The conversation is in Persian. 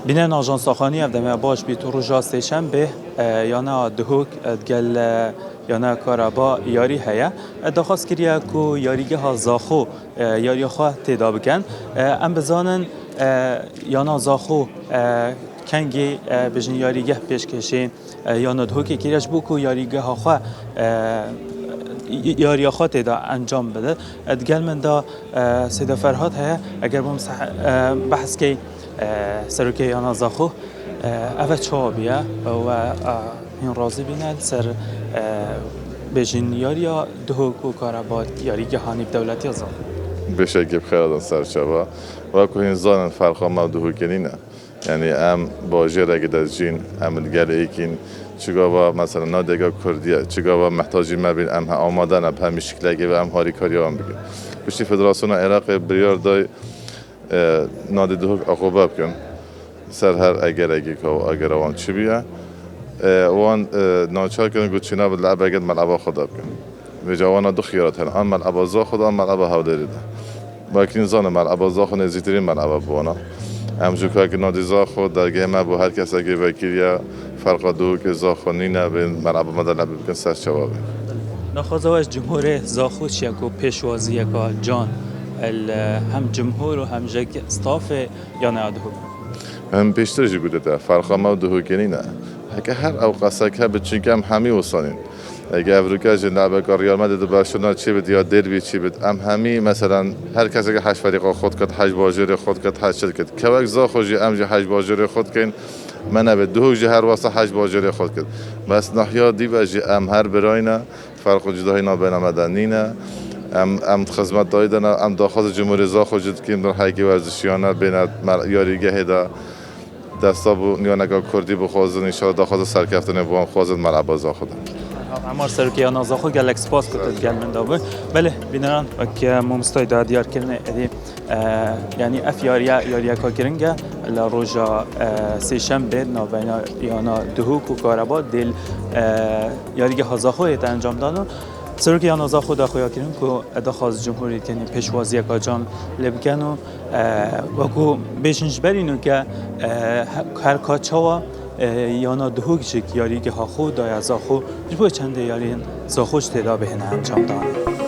بینن آژانس ساخانی افدم باش بیت روزا سهشنبه یانا دهوک گل یانا کارابا یاری هیا دخواست کریا کو یاریگه ها زاخو یاری خواه تدا بکن ام بزانن یانا زاخو کنگی بجن یاریگه پیش کشین یانا دهوکی کریش بو کو یاریگه ها خواه یاری خواهد دا انجام بده ادگل من دا سیدا فرهاد هیا اگر بوم بحث که سروکی یانا زاخو اوه چه بیه و این راضی بینه سر بجین یاریا دهوکو کارابا یاری جهانی دولتی زن بشکل خیلی سرچابا و که این زن فرق ما دهوکنی نه یعنی ام باجر اگه دزجین ام الگل ایکین چیکار مثلا نادگاه کردیه چیکار محتاجی مبین ام آماده نه به مشکلی و ام هاری کاری آم بگیم بچی فدراسیون عراق بریار دای نادیده عقوبه بکن سر هر اگر آن چی بیه وان ناچار کنن گوش چینا بود لعبه گد ملعبه خدا بکن و جوانا دو خیارات هن آن ملعبه زا خدا آن ملعبه هودری ده باکن زان ملعبه زا خود نزیترین ملعبه بوانا همچون که نادی زا خود در گیمه با هر کس اگه وکیلیا فرق دو که زا خود نینه به ملعبه مدل لعبه بکن سر جوابه نخواهش جمهور زاخوش یکو پیشوازی یکا جان هم جمهور و هم جگ استاف یانا دهوک هم پیشترجی بوده ده فرق ما دهوکنی نه هک هر اوقات که بچین کم همی وصلین اگه افریقا جن لعبه کار ریال مادرید بارسلونا چی بد یا دربی چی بد همی مثلا هر کسی که 8 فریق خود کرد 8 باجر خود کرد 8 شد کرد که وقت زاخوجی امج 8 باجر خود کن من به دهوک هر واسه 8 باجر خود کرد بس نحیا دی بجی هر براینا فرق جدایی نبین مدنینه ام خدمت دادن ام داخل جمهوری زاخوج که در حیاتی ورزشیانه بین یاریگه هدا دستابو نیانگاه کردی بخوازن انشالله داخل سرکفتن بوام خوازن ملعب زاخوده. اما سرکی یانا زاخو گلکس پاس کرد گل من داوه بله بینران که ممستای دادیار کردن ادی یعنی اف یاریا کارنگه لاروجا سهشنبه نابینا یانا دهوک و کارابا دل یاریگه هزاخو انجام دادن سرکی یانا زاخو داخویا کردن که داخل جمهوری کنی پیشوازی کاجان لبگن و کو بیشنش برینو که هر کاچوا یانا دهوک چک یاری که ها خود دای زاخو جبو چند یاری زاخوش تدا بهنه انجام دادن